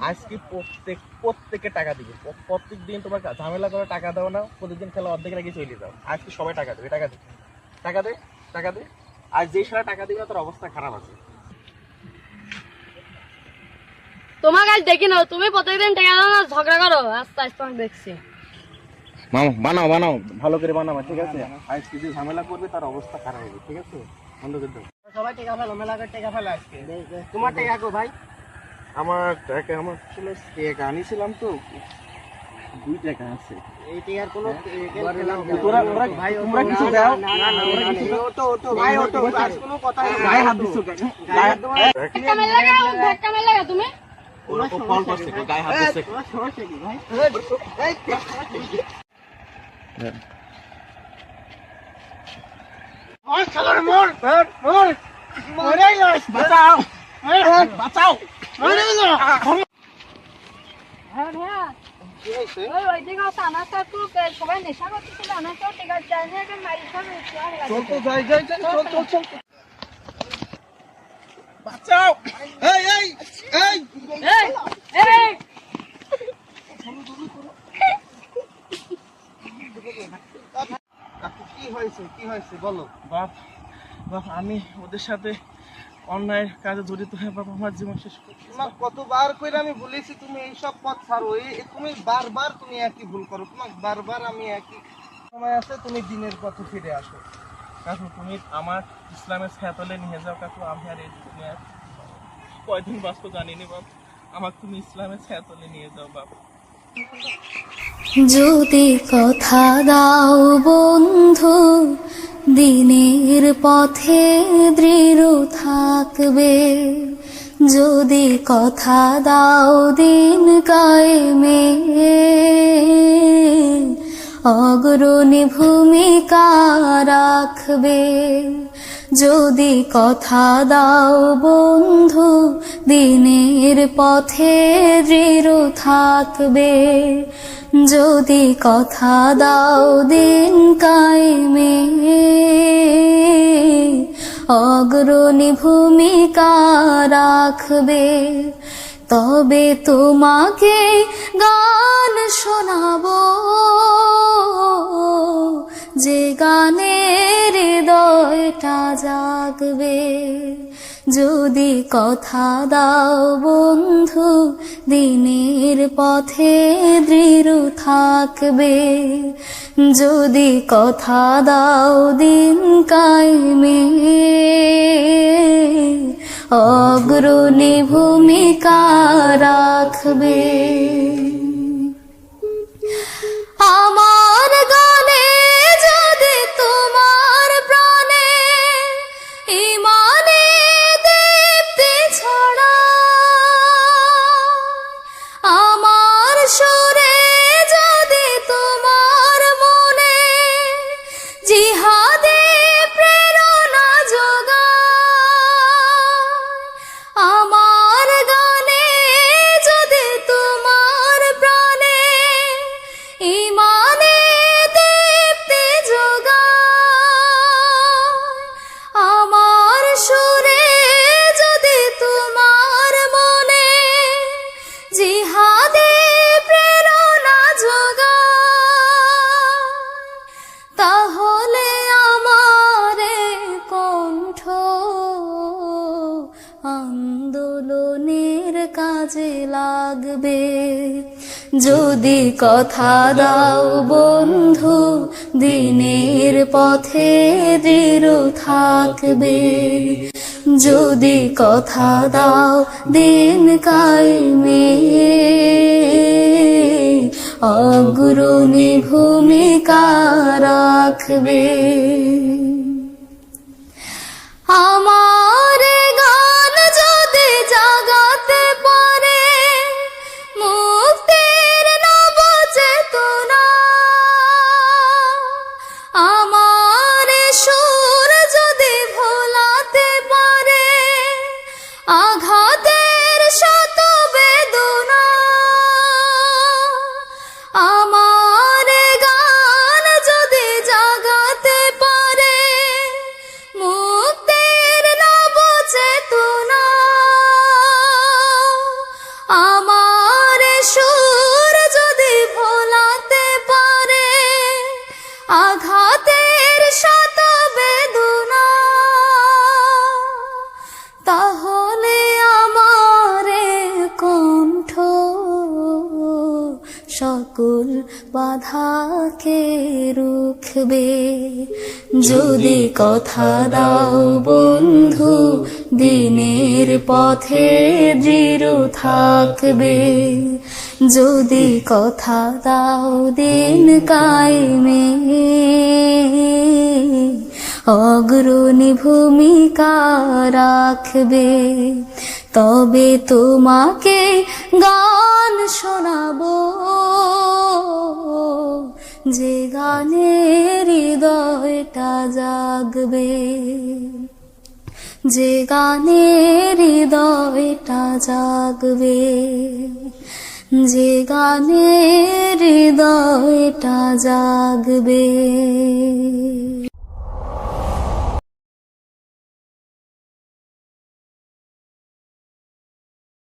আজকে প্রত্যেকে টাকা দিবে, প্রত্যেক দিন তোমার ঝামেলা করে টাকা দাও না, প্রতিদিন খেলা অর্ধেক রেখে চলে যাও। আজকে সবাই টাকা দেবে, টাকা দে টাকা দে টাকা দে। আর যে সারা টাকা দিবে তার অবস্থা খারাপ আছে। তোমার কাজ দেখি নাও, তুমি প্রত্যেকদিন টাকা দাও না, ঝগড়া করো। আস্তে আস্তে দেখছি। মামা বানাও বানাও, ভালো করে বানাও, ঠিক আছে? আজকে যে ঝামেলা করবে তার অবস্থা খারাপ হবে, ঠিক আছে? বন্ধ করে দাও। সবাই টাকা ফেলো, মেলা করে টাকা ফেলো আজকে। তোমার টাকা কো ভাই? আমার টাকা, আমার আসলে টাকা আনিছিলাম তো 2 টাকা আছে। এই টাকার কোনো তোরা ভাই তোমরা কিছু দাও না। না ওটো ভাই, ওটো আজ কোনো কথা নাই। গায়ে হাত দিছো কেন? গায়ে হাত ধাক্কা মেরে তুমি ওরা তো ফল করছে, গায়ে হাত দিছে। সমস্যা কি ভাই? এই মোর চলো, মোর মরে গেল। বাঁচাও বাঁচাও, মরে গেল। হ্যাঁ ভাইয়া, ওই দিকে আনাটা তো সবাই নেশা করতেছিল, আনাটা ঠিক আছে, মারি খাবে। চল তো, যাই যাই যাই, চল চল চল, বাঁচাও। এই এই এই এই কি হয়েছে, কি হয়েছে বলো? বাপ বাপ, আমি ওদের সাথে অন্যায়ের কাজে জড়িত হয়ে বাবা আমার জীবন শেষ করছি। তোমাকে কতবার করে আমি বলেছি তুমি এইসব পথ ছাড়ো, তুমি বারবার তুমি একই ভুল করো। তোমাকে বারবার আমি একই সময় আছে, তুমি দিনের পথে ফিরে আসো। কাকু তুমি আমার ইসলামের ছায়াতলে নিয়ে যাও কাকু, আমি আর এই দুনিয়ার কয়দিন বাঁচবো জানিনি বাপ, আমাকে তুমি ইসলামের ছায়াতলে নিয়ে যাও বাপ। যদি কথা দাও বন্ধু, দিনের পথে দৃঢ় থাকবে। যদি কথা দাও দিন কায়েমে, অগ্রণী ভূমিকা রাখবে। যদি কথা দাও বন্ধু, দিনের পথে দৃঢ় থাকবে। যদি কথা দাও দিন কায়েমে, অগ্রণী ভূমিকা রাখবে। তবে তোমাকে গান শোনাবো, যে গানের হৃদয়টা জাগবে। যদি কথা দাও বন্ধু, দিনের পথে দৃঢ় থাকবে। যদি কথা দাও দিন কায়েমে, অগ্রণী ভূমিকা রাখবে। আমার গানে যদি তোমার প্রাণে ইমানে দীপ্তি ছড়ায়, আমার সুরে যদি তোমার মনে জিহাদে প্রেরণা যোগায়, আমার গানে যদি তোমার প্রাণে ইমানে দীপ্তি যোগায়, আমার সুরে যদি তোমার মনে জিহাদে প্রেরণা যোগায়, তাহলে আমার কণ্ঠ আন্দোলনের কাজে লাগবে। যদি কথা দাও বন্ধু, দিনের পথে দৃঢ় থাকবে। যদি কথা দাও দিন কায়েমে, অগ্রণী ভূমিকা রাখবে। আমার গান যদি জাগাতে পারে মুক্তির নব চেতনা, আমার সুর যদি ভোলাতে পারে আঘাতের শত বেদনা, আমার গান যদি জাগাতে পারে বাধাকে রুখবে। যদি কথা দাও বন্ধু দিনের পথে দৃঢ় থাকবে, যদি কথা দাও দিন কায়েমে অগ্রণী ভূমিকা রাখবে, তবে তোমাকে গান শোনাবো, যে গানে হৃদয়টা জাগবে, যে গানে হৃদয়টা জাগবে, যে গানে হৃদয়টা জাগবে।